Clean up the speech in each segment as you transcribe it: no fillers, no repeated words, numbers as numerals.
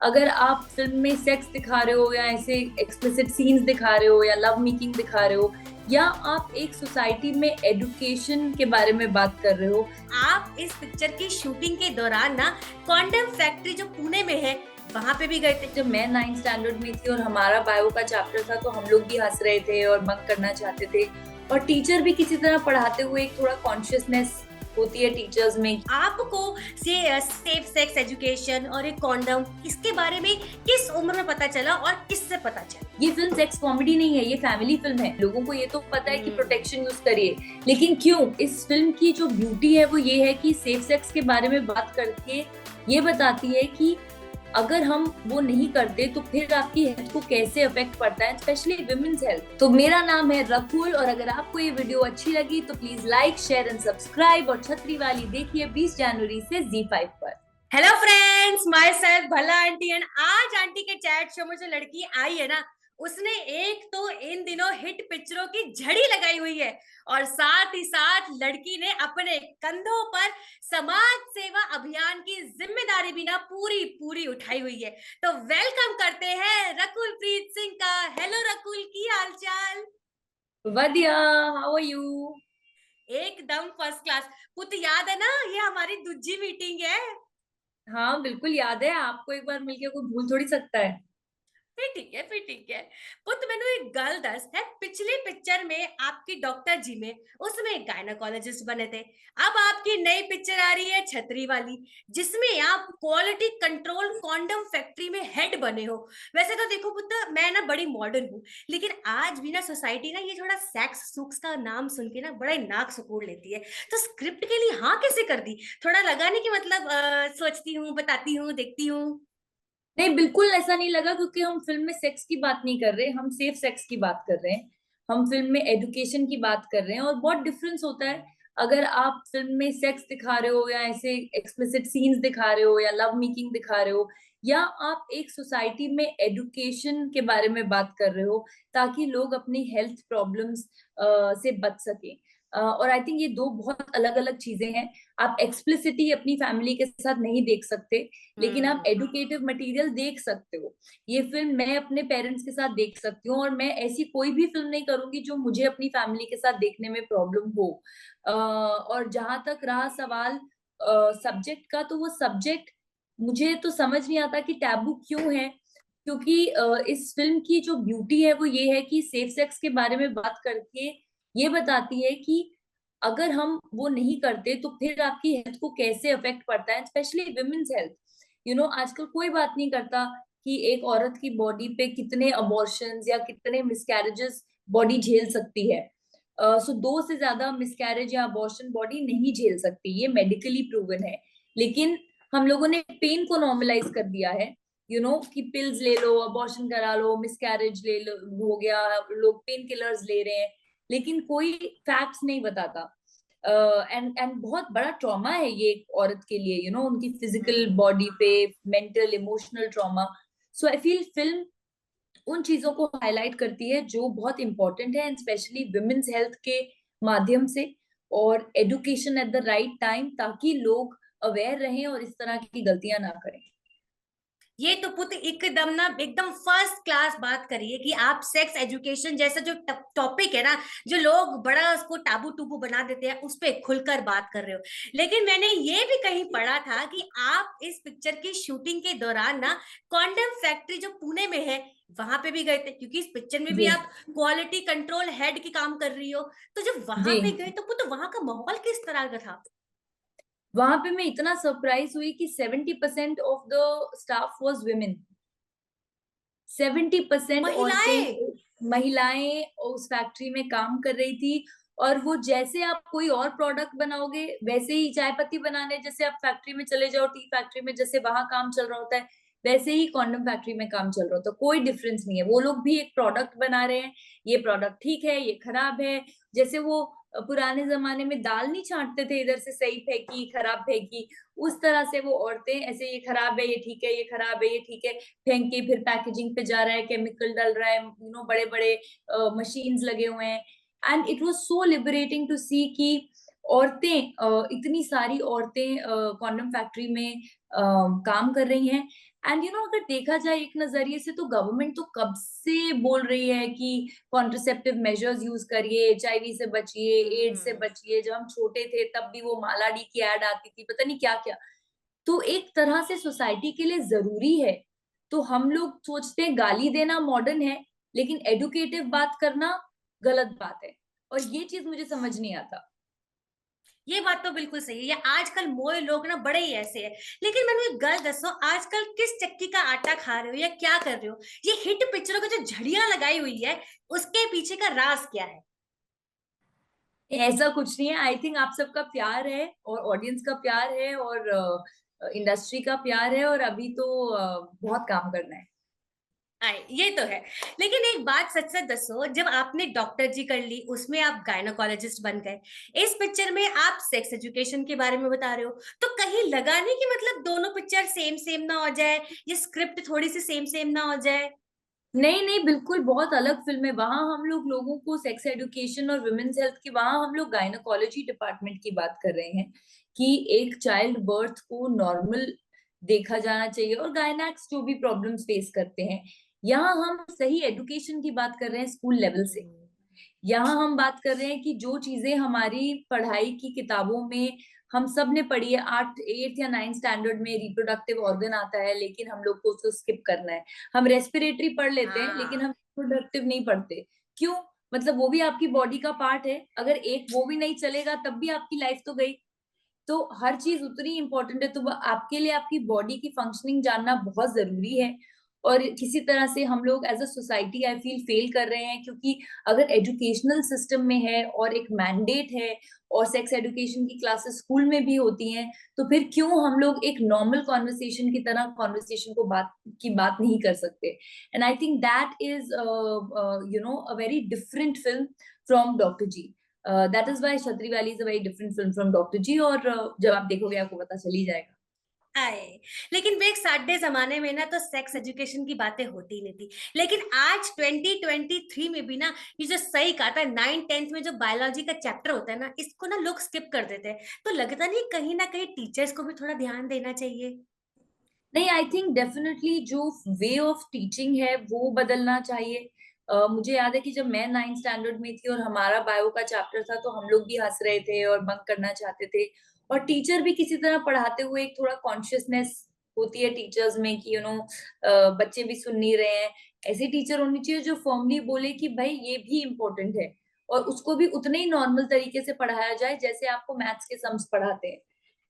अगर आप फिल्म में सेक्स दिखा रहे हो या ऐसे एक्सप्लिसिट सीन्स दिखा रहे हो या लव मेकिंग दिखा रहे हो या आप एक सोसाइटी में एजुकेशन के बारे में बात कर रहे हो। आप इस पिक्चर की शूटिंग के दौरान ना कॉन्डम फैक्ट्री जो पुणे में है वहां पे भी गए थे। जब मैं 9th स्टैंडर्ड में थी और हमारा बायो का चैप्टर था तो हम लोग भी हंस रहे थे और बंक करना चाहते थे, और टीचर भी किसी तरह पढ़ाते हुए एक थोड़ा कॉन्शियसनेस होती है टीचर्स में। आपको सेफ सेक्स एजुकेशन और एक कॉन्डम इसके बारे में किस उम्र में पता चला और किससे पता चला? ये फिल्म सेक्स कॉमेडी नहीं है, ये फैमिली फिल्म है। लोगों को ये तो पता है कि प्रोटेक्शन यूज करिए, लेकिन क्यों? इस फिल्म की जो ब्यूटी है वो ये है कि सेफ सेक्स के बारे में बात करके ये बताती है कि अगर हम वो नहीं करते तो फिर आपकी हेल्थ को कैसे अफेक्ट पड़ता है, स्पेशली विमेन्स हेल्थ। तो मेरा नाम है रकुल, और अगर आपको ये वीडियो अच्छी लगी तो please like, share and subscribe, और छतरी वाली देखिए 20 जनवरी से ZEE5 पर। हेलो फ्रेंड्स, माय सेल्फ भला आंटी। एंड आज आंटी के चैट शो में जो लड़की आई है ना, उसने एक तो इन दिनों हिट पिक्चरों की झड़ी लगाई हुई है और साथ ही साथ लड़की ने अपने कंधों पर समाज सेवा अभियान की जिम्मेदारी भी ना पूरी पूरी उठाई हुई है। तो वेलकम करते हैं रकुल प्रीत सिंह का। हेलो रकुल, की हालचाल? वधिया, हाउ आर यू? एकदम फर्स्ट क्लास। पुत याद है ना, ये हमारी दूजी मीटिंग है। हाँ बिल्कुल याद है, आपको एक बार मिलके कोई भूल थोड़ी सकता है। फिर ठीक है, फिर ठीक है। पुत मैंने एक गल दस है, पिछली पिक्चर में आपकी डॉक्टर जी में उसमें गायनाकोलॉजिस्ट बने थे। अब आपकी नई पिक्चर आ रही है छतरी वाली, जिसमें आप क्वालिटी कंट्रोल कॉन्डम फैक्ट्री में हेड बने हो। वैसे तो देखो पुत्र, मैं ना बड़ी मॉडर्न हूँ, लेकिन आज भी ना सोसाइटी ना ये थोड़ा सेक्स सुक्स का नाम सुन के ना बड़ा ही नाक सुकूड़ लेती है। तो स्क्रिप्ट के लिए हाँ कैसे कर दी? थोड़ा लगा नहीं कि मतलब सोचती हूँ, बताती हूँ, देखती हूँ। नहीं, बिल्कुल ऐसा नहीं लगा, क्योंकि हम फिल्म में सेक्स की बात नहीं कर रहे, हम सेफ सेक्स की बात कर रहे हैं। हम फिल्म में एजुकेशन की बात कर रहे हैं, और बहुत डिफरेंस होता है अगर आप फिल्म में सेक्स दिखा रहे हो या ऐसे एक्सप्लिसिट सीन्स दिखा रहे हो या लव मेकिंग दिखा रहे हो, या आप एक सोसाइटी में एजुकेशन के बारे में बात कर रहे हो ताकि लोग अपनी हेल्थ प्रॉब्लम्स से बच सके। और आई थिंक ये दो बहुत अलग अलग चीजें हैं। आप एक्सप्लिसिटी अपनी फैमिली के साथ नहीं देख सकते, लेकिन आप एडुकेटिव मटेरियल देख सकते हो। ये फिल्म मैं अपने पेरेंट्स के साथ देख सकती हूँ, और मैं ऐसी कोई भी फिल्म नहीं करूंगी जो मुझे अपनी फैमिली के साथ देखने में प्रॉब्लम हो। और जहां तक रहा सवाल सब्जेक्ट का, तो वो सब्जेक्ट मुझे तो समझ नहीं आता कि टैबू क्यों है। क्योंकि इस फिल्म की जो ब्यूटी है वो ये है कि सेफ सेक्स के बारे में बात करके ये बताती है कि अगर हम वो नहीं करते तो फिर आपकी हेल्थ को कैसे अफेक्ट पड़ता है, स्पेशली विमेन्स हेल्थ। आजकल कोई बात नहीं करता कि एक औरत की बॉडी पे कितने अबॉर्शंस या कितने मिसकैरेजेस बॉडी झेल सकती है। सो 2 से ज्यादा मिसकैरेज या अबॉर्शन बॉडी नहीं झेल सकती, ये मेडिकली प्रूवन है। लेकिन हम लोगों ने पेन को नॉर्मलाइज कर दिया है। कि पिल्स ले लो, अबॉर्शन करा लो, मिसकैरेज ले लो, हो गया, लोग पेन किलर्स ले रहे हैं, लेकिन कोई फैक्ट्स नहीं बताता। एंड बहुत बड़ा ट्रॉमा है ये एक औरत के लिए, उनकी फिजिकल बॉडी पे, mental emotional trauma. So I feel film उन चीजों को हाईलाइट करती है जो बहुत इंपॉर्टेंट है, एंड स्पेशली विमेन्स हेल्थ के माध्यम से, और education at the right time, ताकि लोग अवेयर रहें और इस तरह की गलतियां ना करें। ये तो पुत्र एकदम ना एकदम फर्स्ट क्लास बात करिए कि आप सेक्स एजुकेशन जैसा जो टॉपिक है ना, जो लोग बड़ा उसको टाबू टूबू बना देते हैं, उस पे खुलकर बात कर रहे हो। लेकिन मैंने ये भी कहीं पढ़ा था कि आप इस पिक्चर की शूटिंग के दौरान ना कॉन्डम फैक्ट्री जो पुणे में है वहां पे भी गए थे, क्योंकि इस पिक्चर में भी जी आप क्वालिटी कंट्रोल हेड की काम कर रही हो। तो जब वहां जी। पे गए तो पुत्र वहां का माहौल किस तरह का था? वहां पे मैं इतना सरप्राइज हुई कि 70% of the staff was women. 70% महिलाएं? औरतें, महिलाएं उस फैक्ट्री में काम कर रही थी। और वो जैसे आप कोई और प्रोडक्ट बनाओगे वैसे ही, चाय पत्ती बनाने जैसे आप फैक्ट्री में चले जाओ, टी फैक्ट्री में जैसे वहां काम चल रहा होता है, वैसे ही कॉन्डम फैक्ट्री में काम चल रहा होता है। कोई डिफरेंस नहीं है, वो लोग भी एक प्रोडक्ट बना रहे हैं। ये प्रोडक्ट ठीक है, ये खराब है। जैसे वो पुराने जमाने में दाल नहीं छांटते थे, इधर से सही फेंकी खराब फेंकी, उस तरह से वो औरतें ऐसे, ये खराब है, ये ठीक है, ये खराब है, ये ठीक है, फेंक के फिर पैकेजिंग पे जा रहा है, केमिकल डल रहा है, बड़े बड़े मशीन्स लगे हुए हैं। And it was so liberating to see कि औरतें इतनी सारी औरतें कॉन्डम फैक्ट्री में काम कर रही हैं। एंड अगर देखा जाए एक नजरिए से, तो गवर्नमेंट तो कब से बोल रही है कि कॉन्ट्रसेप्टिव मेजर्स यूज करिए, एचआईवी से बचिए, एड्स से हम्म। बचिए। जब हम छोटे थे तब भी वो माला डी की एड आती थी, पता नहीं क्या क्या। तो एक तरह से सोसाइटी के लिए जरूरी है। तो हम लोग सोचते हैं गाली देना मॉडर्न है, लेकिन एडुकेटिव बात करना गलत बात है। और ये चीज मुझे समझ नहीं आता। ये बात तो बिल्कुल सही है। आजकल मोए लोग ना बड़े ही ऐसे हैं। लेकिन मैंने एक गल दसो, आजकल किस चक्की का आटा खा रहे हो या क्या कर रहे हो? ये हिट पिक्चरों की जो झड़ियां लगाई हुई है, उसके पीछे का राज क्या है? ऐसा कुछ नहीं है। आई थिंक आप सबका प्यार है, और ऑडियंस का प्यार है, और इंडस्ट्री का प्यार है, और अभी तो बहुत काम करना है। आए ये तो है। लेकिन एक बात सच सच दसो, जब आपने डॉक्टर जी कर ली, उसमें आप गायनोकोलॉजिस्ट बन गए, इस पिक्चर में आप सेक्स एजुकेशन के बारे में बता रहे हो, तो कहीं लगा नहीं कि मतलब दोनों पिक्चर सेम सेम ना हो जाए, ये स्क्रिप्ट थोड़ी सी सेम सेम ना हो जाए? नहीं नहीं, बिल्कुल बहुत अलग फिल्म है। वहां हम लोग लोगों को सेक्स एडुकेशन और वुमेन्स हेल्थ की, वहां हम लोग गायनोकोलॉजी डिपार्टमेंट की बात कर रहे हैं कि एक चाइल्ड बर्थ को नॉर्मल देखा जाना चाहिए, और गायनैक्स जो भी प्रॉब्लम्स फेस करते हैं। यहाँ हम सही एडुकेशन की बात कर रहे हैं स्कूल लेवल से। हम्म। यहाँ हम बात कर रहे हैं कि जो चीजें हमारी पढ़ाई की किताबों में हम सब ने पढ़ी है, 8th या 9th स्टैंडर्ड में रिप्रोडक्टिव ऑर्गन आता है, लेकिन हम लोग को उसको स्किप करना है। हम रेस्पिरेटरी पढ़ लेते हैं, लेकिन हम हाँ। रिप्रोडक्टिव नहीं पढ़ते। क्यों? मतलब वो भी आपकी बॉडी का पार्ट है। अगर एक वो भी नहीं चलेगा तब भी आपकी लाइफ तो गई। तो हर चीज उतनी इंपॉर्टेंट है। तो वो आपके लिए आपकी बॉडी की फंक्शनिंग जानना बहुत जरूरी है। और किसी तरह से हम लोग as a society I feel fail कर रहे हैं, क्योंकि अगर एजुकेशनल सिस्टम में है और एक मैंडेट है, और सेक्स एजुकेशन की क्लासेस स्कूल में भी होती हैं, तो फिर क्यों हम लोग एक नॉर्मल कॉन्वर्सेशन की तरह कॉन्वर्सेशन को बात नहीं कर सकते? And I think that is a very different film from doctor G. That is why Chhatriwali is a very different film from doctor G. और जब आप देखोगे आपको पता चल ही जाएगा। आए। लेकिन वे एक साडे जमाने में ना तो सेक्स एजुकेशन की बातें होती नहीं थी। लेकिन आज 2023 में भी ना, ये जो सही कहा था, 9th 10th में जो बायोलॉजी का चैप्टर होता है ना, इसको ना लोग स्किप कर देते हैं। तो लगता नहीं कहीं ना कहीं टीचर्स को भी थोड़ा ध्यान देना चाहिए? नहीं, आई थिंक डेफिनेटली जो वे ऑफ टीचिंग है वो बदलना चाहिए। मुझे याद है कि जब मैं 9th स्टैंडर्ड में थी और हमारा बायो का चैप्टर था, तो हम लोग भी हंस रहे थे और बंक करना चाहते थे। और टीचर भी किसी तरह पढ़ाते हुए एक थोड़ा कॉन्शियसनेस होती है टीचर्स में कि बच्चे भी सुन नहीं रहे हैं। ऐसे टीचर होनी चाहिए जो फर्मली बोले कि भाई ये भी इम्पोर्टेंट है, और उसको भी उतने ही नॉर्मल तरीके से पढ़ाया जाए जैसे आपको मैथ्स के सम्स पढ़ाते हैं।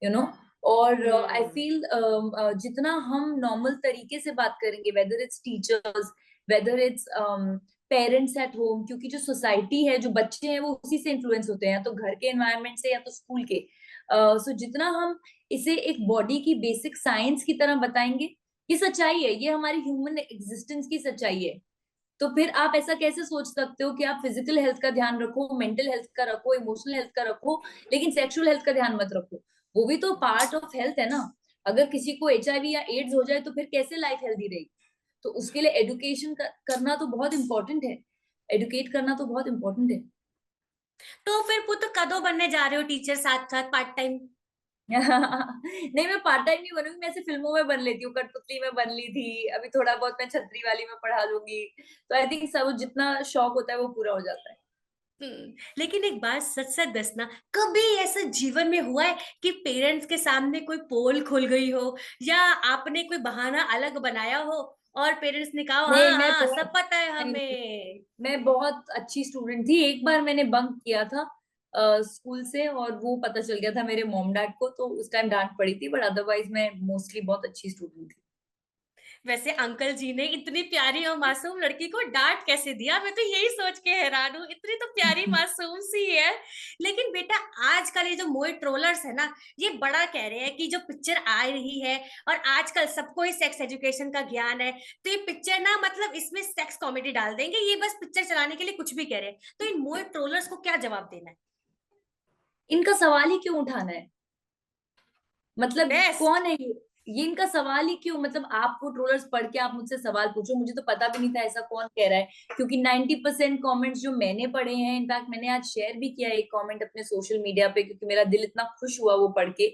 यू नो और आई हम्म। फील जितना हम नॉर्मल तरीके से बात करेंगे, whether it's teachers, whether its parents at home, क्योंकि जो सोसाइटी है, जो बच्चे हैं, वो उसी से इन्फ्लुएंस होते हैं, या तो घर के एनवायरनमेंट से या तो स्कूल के। सो जितना हम इसे एक बॉडी की बेसिक साइंस की तरह बताएंगे, ये सच्चाई है, ये हमारी ह्यूमन एग्जिस्टेंस की सच्चाई है। तो फिर आप ऐसा कैसे सोच सकते हो कि आप फिजिकल हेल्थ का ध्यान रखो, मेंटल हेल्थ का रखो, इमोशनल हेल्थ का रखो, लेकिन सेक्सुअल हेल्थ का ध्यान मत रखो? वो भी तो पार्ट ऑफ हेल्थ है ना। अगर किसी को एचआईवी या एड्स हो जाए तो फिर कैसे लाइफ हेल्दी रहेगी? तो उसके लिए एडुकेशन करना तो बहुत इंपॉर्टेंट है। एडुकेट करना तो बहुत इंपॉर्टेंट है। तो फिर पुत्र कदों बनने जा रहे हो टीचर साथ साथ पार्ट टाइम? नहीं, मैं पार्ट टाइम नहीं बनूंगी। मैं ऐसे फिल्मों में बन लेती हूँ, कठपुतली में बन ली थी, अभी थोड़ा बहुत मैं छतरी वाली में पढ़ा लूंगी। तो आई थिंक सब जितना शौक होता है वो पूरा हो जाता है। लेकिन एक बात सच सच दसना, कभी ऐसा जीवन में हुआ है कि पेरेंट्स के सामने कोई पोल खुल गई हो, या आपने कोई बहाना अलग बनाया हो और पेरेंट्स ने कहा नहीं, हाँ हाँ सब पता है नहीं, हमें? मैं बहुत अच्छी स्टूडेंट थी। एक बार मैंने बंक किया था स्कूल से, और वो पता चल गया था मेरे मॉम डैड को, तो उस टाइम डांट पड़ी थी, बट अदरवाइज मैं मोस्टली बहुत अच्छी स्टूडेंट थी। वैसे अंकल जी ने इतनी प्यारी और मासूम लड़की को डांट कैसे दिया, मैं तो यही सोच के हैरान हूँ, इतनी तो प्यारी मासूम सी है। लेकिन बेटा, आजकल ये जो मोए ट्रोलर्स है ना, ये बड़ा कह रहे हैं कि जो पिक्चर आ रही है, और आजकल सबको ही सेक्स एजुकेशन का ज्ञान है, तो ये पिक्चर ना मतलब इसमें सेक्स कॉमेडी डाल देंगे, ये बस पिक्चर चलाने के लिए कुछ भी कह रहे हैं। तो इन मोए ट्रोलर्स को क्या जवाब देना है? इनका सवाल ही क्यों उठाना है? मतलब बेस्ट। कौन है ये? ये इनका सवाल ही क्यों, मतलब आप वो ट्रोलर्स पढ़ के आप मुझसे सवाल पूछो, मुझे तो पता भी नहीं था ऐसा कौन कह रहा है, क्योंकि 90% कमेंट्स जो मैंने पढ़े हैं, इनफैक्ट मैंने आज शेयर भी किया एक कमेंट अपने सोशल मीडिया पे, क्योंकि मेरा दिल इतना खुश हुआ वो पढ़ के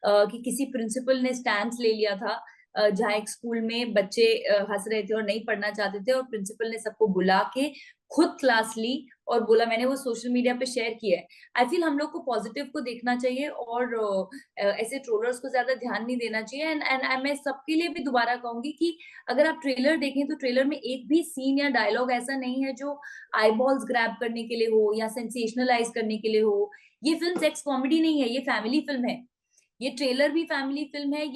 कि किसी प्रिंसिपल ने स्टैंड ले लिया था जहाँ एक स्कूल में बच्चे हंस रहे थे और नहीं पढ़ना चाहते थे, और प्रिंसिपल ने सबको बुला के खुद क्लास ली और बोला, मैंने वो सोशल मीडिया पे शेयर किया है। आई फील हम लोग को पॉजिटिव को देखना चाहिए और ऐसे ट्रोलर्स को ज्यादा ध्यान नहीं देना चाहिए। एंड मैं सबके लिए भी दोबारा कहूंगी कि अगर आप ट्रेलर देखें तो ट्रेलर में एक भी सीन या डायलॉग ऐसा नहीं है जो आईबॉल्स ग्रैब करने के लिए हो या सेंसेशनलाइज करने के लिए हो। ये फिल्म सेक्स कॉमेडी नहीं है, ये फैमिली फिल्म है। ये ट्रेलर भी फैमिली फिल्म है।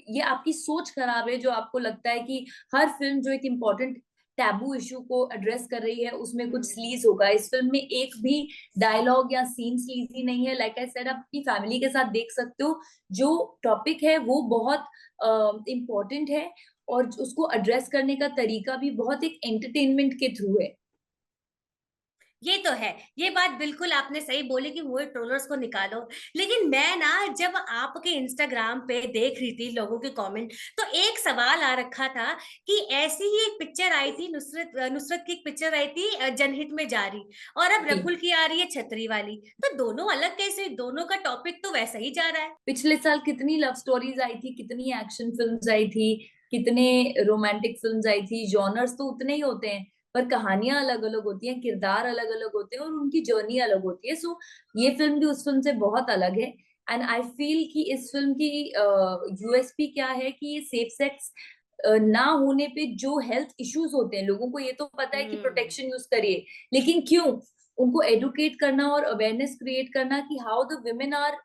ये आपकी सोच खराब है जो आपको लगता है कि हर फिल्म जो एक इम्पोर्टेंट टैबू इशू को एड्रेस कर रही है उसमें कुछ स्लीज होगा। इस फिल्म में एक भी डायलॉग या सीन स्लीजी नहीं है। लाइक आई सेड, आप अपनी फैमिली के साथ देख सकते हो। जो टॉपिक है वो बहुत इम्पोर्टेंट है और उसको एड्रेस करने का तरीका भी बहुत एक एंटरटेनमेंट के थ्रू है। ये तो है, ये बात बिल्कुल आपने सही बोली कि वो ट्रोलर्स को निकालो। लेकिन मैं ना जब आपके इंस्टाग्राम पे देख रही थी लोगों के कमेंट, तो एक सवाल आ रखा था कि ऐसी ही एक पिक्चर आई थी, नुसरत की एक पिक्चर आई थी जनहित में जारी, और अब जी। रकुल की आ रही है छतरी वाली। तो दोनों अलग कैसे? दोनों का टॉपिक तो वैसा ही जा रहा है। पिछले साल कितनी लव स्टोरीज आई थी, कितनी एक्शन फिल्म्स आई थी, कितने रोमांटिक फिल्म्स आई थी। जॉनर्स तो उतने ही होते हैं पर कहानियां अलग अलग होती हैं, किरदार अलग अलग होते हैं और उनकी जर्नी अलग होती है। सो ये फिल्म भी उस फिल्म से बहुत अलग है। एंड आई फील कि इस फिल्म की यूएसपी क्या है कि ये सेफ सेक्स ना होने पे जो हेल्थ इश्यूज होते हैं, लोगों को ये तो पता है कि हम्म। प्रोटेक्शन यूज करिए, लेकिन क्यों उनको एडुकेट करना और अवेयरनेस क्रिएट करना कि how the women are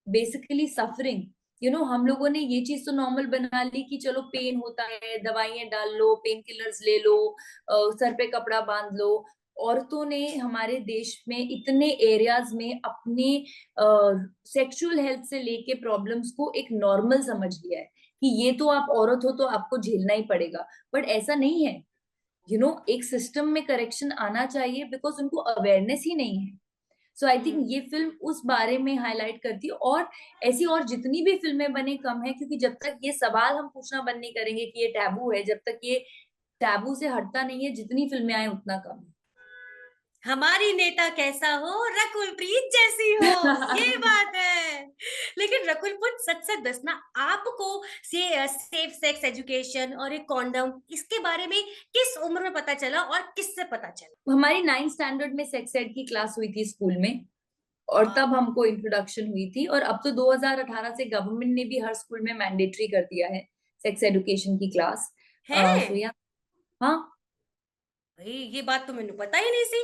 basically suffering. हम लोगों ने ये चीज तो नॉर्मल बना ली कि चलो पेन होता है, दवाइयां डाल लो, पेन किलर्स ले लो, सर पे कपड़ा बांध लो। औरतों ने हमारे देश में इतने एरियाज में अपने सेक्सुअल हेल्थ से लेके प्रॉब्लम्स को एक नॉर्मल समझ लिया है कि ये तो आप औरत हो तो आपको झेलना ही पड़ेगा। बट ऐसा नहीं है। एक सिस्टम में करेक्शन आना चाहिए बिकॉज उनको अवेयरनेस ही नहीं है। सो आई थिंक हम्म। ये फिल्म उस बारे में हाईलाइट करती है। और ऐसी और जितनी भी फिल्में बने कम है, क्योंकि जब तक ये सवाल हम पूछना बंद नहीं करेंगे कि ये टैबू है, जब तक ये टैबू से हटता नहीं है, जितनी फिल्में आए उतना कम हमारी नेता कैसा हो, रकुल प्रीत जैसी हो, ये है। बात है। लेकिन रकुल पुट, सच सच दसना, आपको सेफ सेक्स एजुकेशन और एक कॉन्डम, इसके बारे में किस उम्र में पता चला और किससे पता चला? हमारी 9th स्टैंडर्ड में सेक्स एड की क्लास हुई थी स्कूल में, और तब वाह। हमको इंट्रोडक्शन हुई थी। और अब तो 2018 से गवर्नमेंट ने भी हर स्कूल में मैंडेटरी कर दिया है सेक्स एजुकेशन की क्लास। सो है। या हाँ। भाई ये बात तो मैंने पता ही नहीं सी।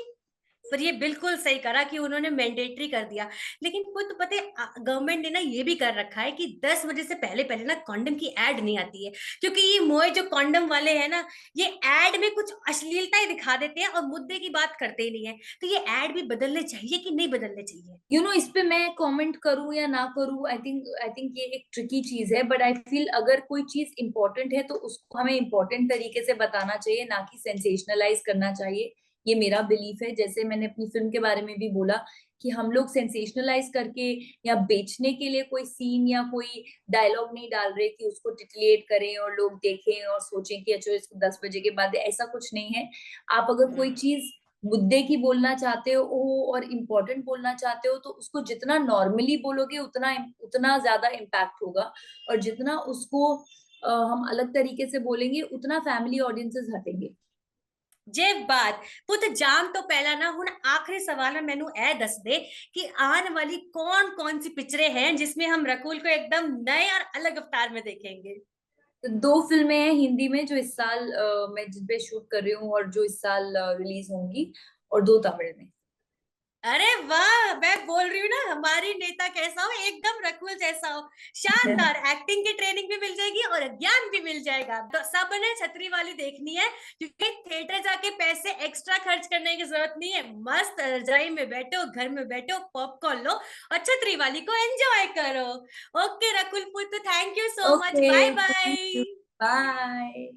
पर ये बिल्कुल सही करा कि उन्होंने मैंडेटरी कर दिया। लेकिन वो तो पता है, गवर्नमेंट ने ना ये भी कर रखा है कि 10 बजे से पहले पहले ना कॉन्डम की एड नहीं आती है, क्योंकि ये मोए जो कॉन्डम वाले हैं ना, ये एड में कुछ अश्लीलता ही दिखा देते हैं और मुद्दे की बात करते ही नहीं है। तो ये एड भी बदलने चाहिए कि नहीं बदलने चाहिए? इस पे मैं कमेंट करूं या ना करूं, आई थिंक ये एक ट्रिकी चीज है। बट आई फील अगर कोई चीज इंपॉर्टेंट है तो उसको हमें इंपॉर्टेंट तरीके से बताना चाहिए, ना कि सेंसेशनलाइज करना चाहिए। ये मेरा बिलीफ है। जैसे मैंने अपनी फिल्म के बारे में भी बोला कि हम लोग सेंसेशनलाइज करके या बेचने के लिए कोई सीन या कोई डायलॉग नहीं डाल रहे कि उसको टिटलिएट करें और लोग देखें और सोचें कि अच्छा इसको 10 बजे के बाद, ऐसा कुछ नहीं है। आप अगर कोई हम्म। चीज मुद्दे की बोलना चाहते हो और इम्पोर्टेंट बोलना चाहते हो तो उसको जितना नॉर्मली बोलोगे उतना उतना ज्यादा इम्पैक्ट होगा। और जितना उसको हम अलग तरीके से बोलेंगे उतना फैमिली ऑडियंसेस हटेंगे। जे बात पुत जाम तो पहला ना हुन आखिरी सवाल है, मैनू ए दस दे कि आने वाली कौन कौन सी पिक्चरें हैं जिसमें हम रकुल को एकदम नए और अलग अवतार में देखेंगे? तो 2 फिल्में हैं हिंदी में जो इस साल मैं जिन पे शूट कर रही हूँ और जो इस साल रिलीज होंगी, और 2 तमिल में। अरे वाह, मैं बोल रही हूँ ना, हमारी नेता कैसा हो, एकदम रकुल जैसा हो। शानदार एक्टिंग की ट्रेनिंग भी मिल जाएगी और ज्ञान भी मिल जाएगा। तो सब ने छतरी वाली देखनी है, क्योंकि थिएटर जाके पैसे एक्स्ट्रा खर्च करने की जरूरत नहीं है। मस्त रजाई में बैठो, घर में बैठो, पॉपकॉर्न लो और छतरी वाली को एंजॉय करो। ओके रकुल पुत्र, thank you so much, okay, bye thank you, bye. Bye.